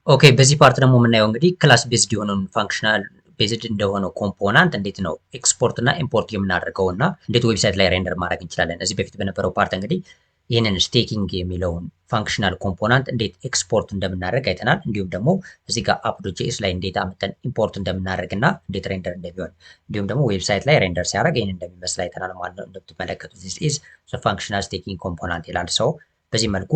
ኦኬ በዚህ ፓርት ደግሞ የምናየው እንግዲህ ክላስ ቤዝድ የሆነውን ፋንክሽናል ቤዝድ እንደሆነው ኮምፖናንት እንዴት ነው ኤክስፖርት እና ኢምፖርት የምናደርገው እና እንዴት ዌብሳይት ላይ ሬንደር ማድረግ እንችላለን። እዚህ በፊት በነበረው ፓርት እንግዲህ ይህንን ስቴኪንግ የሚለውን ፋንክሽናል ኮምፖናንት እንዴት ኤክስፖርት እንደምናደርግ አይተናል። እንዲሁም ደግሞ እዚህ ጋር app.js ላይ እንዴት አመጠን ኢምፖርት እንደምናደርግ እና እንዴት ሬንደር እንደሚሆን እንዲሁም ደግሞ ዌብሳይት ላይ ሬንደር ሲያደርግ ይህን እንደሚመስል አይተናል ማለት ነው። እንደምትመለከቱት this is the functional staking component ይላል። ሰው በዚህ መልኩ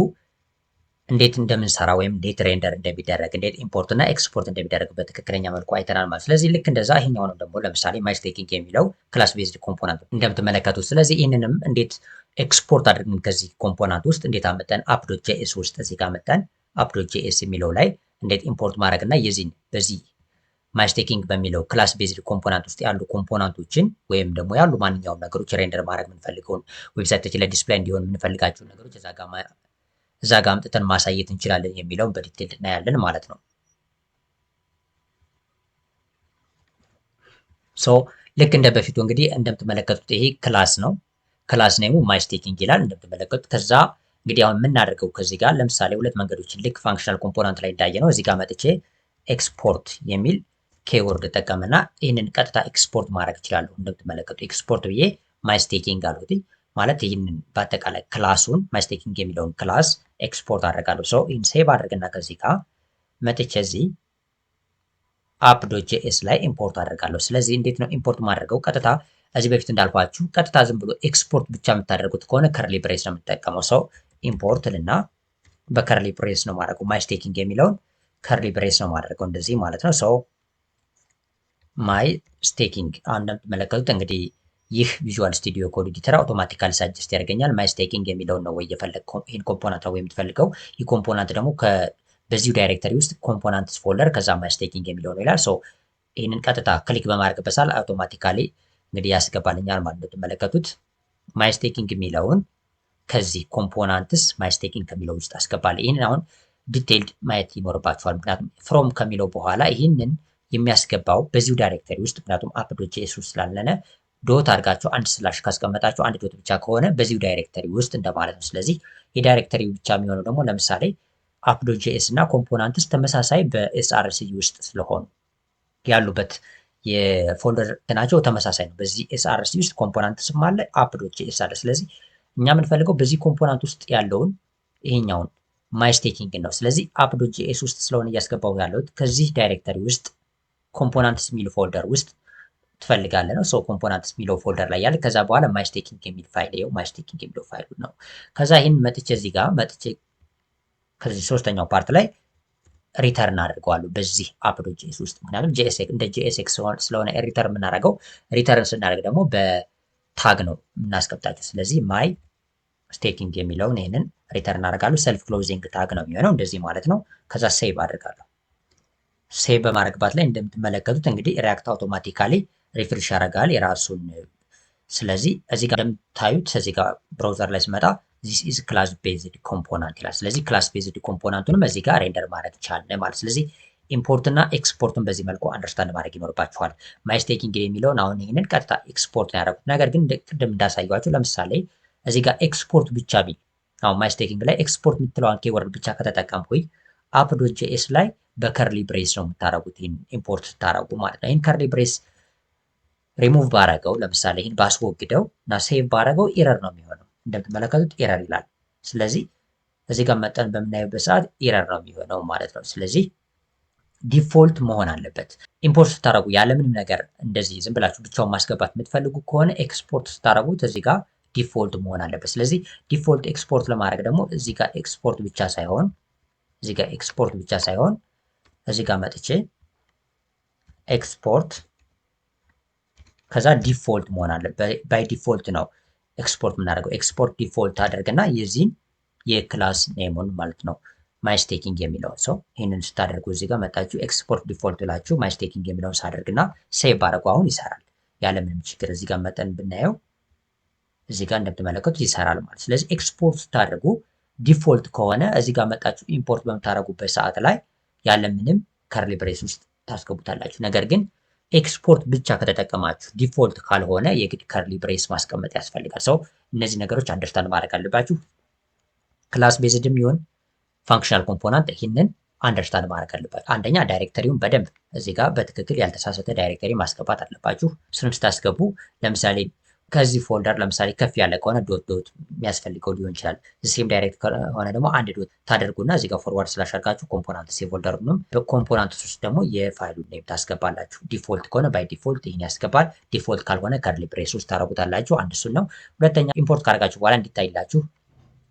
እንዴት እንደምንሰራ ወይም እንዴት ሬንደር እንደሚደረግ እንዴት ኢምፖርት እና ኤክስፖርት እንደሚደረግ በትክክለኛ መልኩ አይተናል ማለት። ስለዚህ ልክ እንደዛ ይሄኛውንም ደግሞ ለምሳሌ ማይ ስቴኪንግ የሚለው ክላስ ቤዝድ ኮምፖናንት እንደምትመለከቱት። ስለዚህ ይህንንም እንዴት ኤክስፖርት አድርገን ከዚህ ኮምፖናንት ውስጥ እንዴት አመጠን app.js ውስጥ እዚህ ጋር መጠን app.js የሚለው ላይ እንዴት ኢምፖርት ማድረግ እና የዚህን በዚህ ማይ ስቴኪንግ በሚለው ክላስ ቤዝድ ኮምፖናንት ውስጥ ያሉ ኮምፖናንቶችን ወይም ደግሞ ያሉ ማንኛውም ነገሮች ሬንደር ማድረግ የምንፈልገውን ዌብሳይታችን ላይ ዲስፕሌይ እንዲሆን የምንፈልጋቸው ነገሮች እዛ ጋር አምጥተን ማሳየት እንችላለን የሚለውን በዲቴል እናያለን ማለት ነው። ሶ ልክ እንደ በፊቱ እንግዲህ እንደምትመለከቱት ይሄ ክላስ ነው። ክላስ ኔሙ ማይ ስቴኪንግ ይላል እንደምትመለከቱት። ከዛ እንግዲህ አሁን የምናደርገው ከዚህ ጋር ለምሳሌ ሁለት መንገዶችን ልክ ፋንክሽናል ኮምፖናንት ላይ እንዳየ ነው እዚህ ጋር መጥቼ ኤክስፖርት የሚል ኬወርድ ጠቀምና ይህንን ቀጥታ ኤክስፖርት ማድረግ እችላለሁ። እንደምትመለከቱ ኤክስፖርት ብዬ ማይ ስቴኪንግ አልኩት ማለት ይህንን በአጠቃላይ ክላሱን ማይ ስቴኪንግ የሚለውን ክላስ ኤክስፖርት አደርጋለሁ። ሰው ይህን ሴቭ አድርግና ከዚህ ጋር መጥቼ እዚህ app.js ላይ ኢምፖርት አደርጋለሁ። ስለዚህ እንዴት ነው ኢምፖርት ማድረገው? ቀጥታ እዚህ በፊት እንዳልኳችሁ ቀጥታ ዝም ብሎ ኤክስፖርት ብቻ የምታደርጉት ከሆነ ከርሊ ብሬስ ነው የምጠቀመው። ሰው ኢምፖርት ልና በከርሊ ብሬስ ነው ማድረገው። ማይ ስቴኪንግ የሚለውን ከርሊ ብሬስ ነው ማድረገው እንደዚህ ማለት ነው። ሰው ማይ ስቴኪንግ አሁን እንደምትመለከቱት እንግዲህ ይህ ቪዥዋል ስቱዲዮ ኮድ ኤዲተር አውቶማቲካሊ ሳጀስት ያደርገኛል። ማይ ስቴኪንግ የሚለውን ነው ወይ የፈለግከው ይህን ኮምፖናንት ነው የምትፈልገው። ይህ ኮምፖናንት ደግሞ በዚሁ ዳይሬክተሪ ውስጥ ኮምፖናንትስ ፎልደር ከዛ ማይ ስቴኪንግ የሚለው ነው ይላል። ሶ ይህንን ቀጥታ ክሊክ በማድረግበት ሰዓት አውቶማቲካሊ እንግዲህ ያስገባልኛል ማለት ነው። የምትመለከቱት ማይ ስቴኪንግ የሚለውን ከዚህ ኮምፖናንትስ ማይ ስቴኪንግ ከሚለው ውስጥ አስገባል። ይህንን አሁን ዲቴይልድ ማየት ይኖርባቸዋል። ምክንያቱም ፍሮም ከሚለው በኋላ ይህንን የሚያስገባው በዚሁ ዳይሬክተሪ ውስጥ ምክንያቱም app.js ውስጥ ስላለነ ዶት አድርጋችሁ አንድ ስላሽ ካስቀመጣችሁ አንድ ዶት ብቻ ከሆነ በዚሁ ዳይሬክተሪ ውስጥ እንደማለት ነው። ስለዚህ የዳይሬክተሪ ብቻ የሚሆነው ደግሞ ለምሳሌ app.js እና ኮምፖናንትስ ተመሳሳይ በኤስአርሲ ውስጥ ስለሆኑ ያሉበት የፎልደር ናቸው ተመሳሳይ ነው። በዚህ ኤስአርሲ ውስጥ ኮምፖናንትስም አለ app.js አለ። ስለዚህ እኛ የምንፈልገው በዚህ ኮምፖናንት ውስጥ ያለውን ይሄኛውን ማይ ስቴኪንግ ነው። ስለዚህ app.js ውስጥ ስለሆነ እያስገባው ያለሁት ከዚህ ዳይሬክተሪ ውስጥ ኮምፖናንትስ የሚል ፎልደር ውስጥ ትፈልጋለህ ነው። ሶ ኮምፖናንትስ የሚለው ፎልደር ላይ ያለ ከዛ በኋላ ማይ ስቴኪንግ የሚል ፋይል ይኸው ማይ ስቴኪንግ የሚለው ፋይል ነው። ከዛ ይህን መጥቼ እዚህ ጋር መጥቼ ከዚህ ሶስተኛው ፓርት ላይ ሪተርን አድርገዋለሁ በዚህ app.js ውስጥ ምክንያቱም እንደ JSX ስለሆነ ሪተርን የምናደርገው ሪተርን ስናደርግ ደግሞ በታግ ነው የምናስቀምጣቸው። ስለዚህ ማይ ስቴኪንግ የሚለውን ይህንን ሪተርን አደርጋለሁ። ሰልፍ ክሎዚንግ ታግ ነው የሚሆነው እንደዚህ ማለት ነው። ከዛ ሴቭ አድርጋለሁ። ሴቭ በማድረግባት ላይ እንደምትመለከቱት እንግዲህ ሪያክት አውቶማቲካሊ ሪፍሬሽ ያደርጋል የራሱን። ስለዚህ እዚህ ጋር እንደምታዩት እዚህ ጋር ብራውዘር ላይ ስመጣ this is class based component ይላል። ስለዚህ ክላስ ቤዝድ ኮምፖናንቱንም እዚህ ጋር ሬንደር ማድረግ ይቻላል ማለት። ስለዚህ ኢምፖርት እና ኤክስፖርትን በዚህ መልኩ አንደርስታንድ ማድረግ ይኖርባችኋል። ማይ ስቴኪንግ የሚለውን አሁን ይህንን ቀጥታ ኤክስፖርት ነው ያደረጉት። ነገር ግን ቅድም እንዳሳያችሁ ለምሳሌ እዚህ ጋር ኤክስፖርት ብቻ ቢል አሁን ማይ ስቴኪንግ ላይ ኤክስፖርት የምትለዋን ኬወርድ ብቻ ከተጠቀምኩኝ app.js ላይ በከርሊ ብሬስ ነው የምታደረጉት ይህን ኢምፖርት ስታደረጉ ማለት ነው። ይህን ከርሊ ብሬስ ሪሙቭ ባረገው ለምሳሌ ይህን ባስወግደው እና ሴቭ ባረገው ኢረር ነው የሚሆነው። እንደምትመለከቱት ኢረር ይላል። ስለዚህ እዚህ ጋር መጠን በምናየበት ሰዓት ኢረር ነው የሚሆነው ማለት ነው። ስለዚህ ዲፎልት መሆን አለበት። ኢምፖርት ስታደረጉ ያለምንም ነገር እንደዚህ ዝም ብላችሁ ብቻውን ማስገባት የምትፈልጉ ከሆነ ኤክስፖርት ስታደረጉት እዚህ ጋር ዲፎልት መሆን አለበት። ስለዚህ ዲፎልት ኤክስፖርት ለማድረግ ደግሞ እዚህ ጋር ኤክስፖርት ብቻ ሳይሆን እዚህ ጋር መጥቼ ኤክስፖርት ከዛ ዲፎልት መሆን አለበት። ባይ ዲፎልት ነው ኤክስፖርት የምናደርገው። ኤክስፖርት ዲፎልት አድርግና የዚህን የክላስ ኔሙን ማለት ነው ማይ ስቴኪንግ የሚለውን ሰው ይህንን ስታደርጉ እዚህ ጋር መጣችሁ ኤክስፖርት ዲፎልት ብላችሁ ማይ ስቴኪንግ የሚለውን ሳደርግና ሴቭ ባደረጉ አሁን ይሰራል ያለምንም ችግር። እዚህ ጋር መጠን ብናየው እዚህ ጋር እንደምትመለከቱት ይሰራል ማለት። ስለዚህ ኤክስፖርት ስታደርጉ ዲፎልት ከሆነ እዚህ ጋር መጣችሁ ኢምፖርት በምታደርጉበት ሰዓት ላይ ያለምንም ከርሊ ብሬስ ውስጥ ታስገቡታላችሁ። ነገር ግን ኤክስፖርት ብቻ ከተጠቀማችሁ ዲፎልት ካልሆነ የግድ ከርሊ ብሬስ ማስቀመጥ ያስፈልጋል። ሰው እነዚህ ነገሮች አንደርስታንድ ማድረግ አለባችሁ። ክላስ ቤዝድም ይሁን ፋንክሽናል ኮምፖናንት ይህንን አንደርስታንድ ማድረግ አለባችሁ። አንደኛ ዳይሬክተሪውን በደንብ እዚህ ጋር በትክክል ያልተሳሳተ ዳይሬክተሪ ማስገባት አለባችሁ። እሱንም ስታስገቡ ለምሳሌ ከዚህ ፎልደር ለምሳሌ ከፍ ያለ ከሆነ ዶት ዶት የሚያስፈልገው ሊሆን ይችላል። ሴም ዳይሬክት ከሆነ ደግሞ አንድ ዶት ታደርጉና እዚህ ጋር ፎርዋርድ ስላሽ አድርጋችሁ ኮምፖናንት ሴ ፎልደሩንም በኮምፖናንት ውስጥ ደግሞ የፋይሉን ኔም ታስገባላችሁ። ዲፎልት ከሆነ ባይ ዲፎልት ይህን ያስገባል። ዲፎልት ካልሆነ ከርሊ ብሬስ ውስጥ ታደርጉታላችሁ። አንድ እሱን ነው። ሁለተኛ ኢምፖርት ካደረጋችሁ በኋላ እንዲታይላችሁ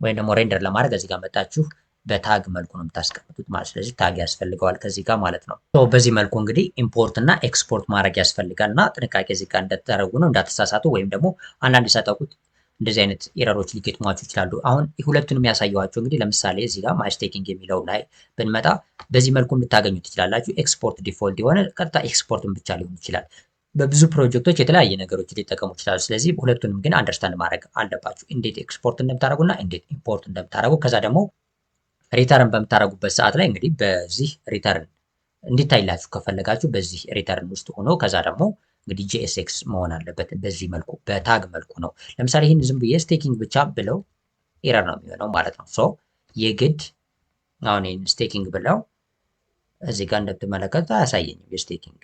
ወይም ደግሞ ሬንደር ለማድረግ እዚህ ጋር መጣችሁ በታግ መልኩ ነው የምታስቀምጡት ማለት። ስለዚህ ታግ ያስፈልገዋል ከዚህ ጋር ማለት ነው። በዚህ መልኩ እንግዲህ ኢምፖርት እና ኤክስፖርት ማድረግ ያስፈልጋል እና ጥንቃቄ እዚህ ጋር እንደተደረጉ ነው እንዳትሳሳቱ። ወይም ደግሞ አንዳንድ ሳታውቁት እንደዚህ አይነት ኤረሮች ሊገጥሟችሁ ይችላሉ። አሁን ሁለቱንም ያሳየኋቸው እንግዲህ ለምሳሌ እዚህ ጋር ማይ ስቴኪንግ የሚለው ላይ ብንመጣ በዚህ መልኩ ልታገኙ ትችላላችሁ። ኤክስፖርት ዲፎልት የሆነ ቀጥታ ኤክስፖርትን ብቻ ሊሆን ይችላል። በብዙ ፕሮጀክቶች የተለያየ ነገሮች ሊጠቀሙ ይችላሉ። ስለዚህ ሁለቱንም ግን አንደርስታንድ ማድረግ አለባችሁ፣ እንዴት ኤክስፖርት እንደምታደርጉና እንዴት ኢምፖርት እንደምታደርጉ። ከዛ ደግሞ ሪተርን በምታደርጉበት ሰዓት ላይ እንግዲህ በዚህ ሪተርን እንዲታይላችሁ ከፈለጋችሁ በዚህ ሪተርን ውስጥ ሆኖ ከዛ ደግሞ እንግዲህ ጂኤስኤክስ መሆን አለበት። በዚህ መልኩ በታግ መልኩ ነው። ለምሳሌ ይህን ዝም ብዬ ስቴኪንግ ብቻ ብለው ኤረር ነው የሚሆነው ማለት ነው። ሶ የግድ አሁን ይህን ስቴኪንግ ብለው እዚህ ጋር እንደምትመለከቱት አያሳየኝም። የስቴኪንግ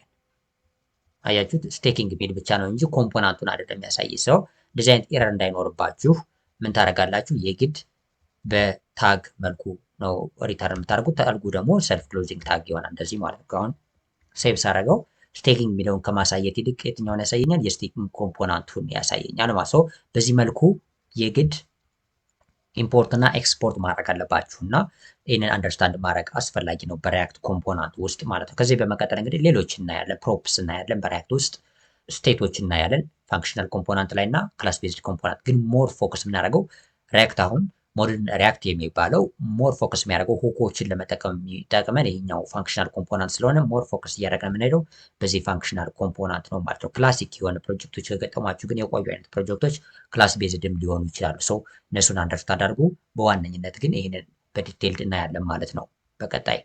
አያችሁት? ስቴኪንግ የሚል ብቻ ነው እንጂ ኮምፖናንቱን አይደለም የሚያሳይ። ሰው እንደዚህ አይነት ኤረር እንዳይኖርባችሁ ምን ታደርጋላችሁ? የግድ በታግ መልኩ ነው ሪተርን የምታደርጉት። ታጉ ደግሞ ሰልፍ ክሎዚንግ ታግ ይሆናል እንደዚህ ማለት ነው። አሁን ሴቭ ሳደርገው ስቴኪንግ የሚለውን ከማሳየት ይልቅ የትኛውን ያሳየኛል? የስቴኪንግ ኮምፖናንቱን ያሳየኛል ማለት ነው። በዚህ መልኩ የግድ ኢምፖርት እና ኤክስፖርት ማድረግ አለባችሁ እና ይህንን አንደርስታንድ ማድረግ አስፈላጊ ነው በሪያክት ኮምፖናንት ውስጥ ማለት ነው። ከዚህ በመቀጠል እንግዲህ ሌሎች እናያለን። ፕሮፕስ እናያለን፣ በሪያክት ውስጥ ስቴቶች እናያለን፣ ፋንክሽናል ኮምፖናንት ላይ እና ክላስ ቤዝድ ኮምፖናንት። ግን ሞር ፎከስ የምናደርገው ሪያክት አሁን ሞደርን ሪያክት የሚባለው ሞር ፎከስ የሚያደርገው ሁኮችን ለመጠቀም የሚጠቅመን ይሄኛው ፋንክሽናል ኮምፖናንት ስለሆነ ሞር ፎከስ እያደረግን የምንሄደው በዚህ ፋንክሽናል ኮምፖናንት ነው ማለት ነው። ክላሲክ የሆነ ፕሮጀክቶች ከገጠሟችሁ ግን የቆዩ አይነት ፕሮጀክቶች ክላስ ቤዝድም ሊሆኑ ይችላሉ። ሰው እነሱን አንደርስታንድ አድርጉ። በዋነኝነት ግን ይህንን በዲቴይልድ እናያለን ማለት ነው በቀጣይ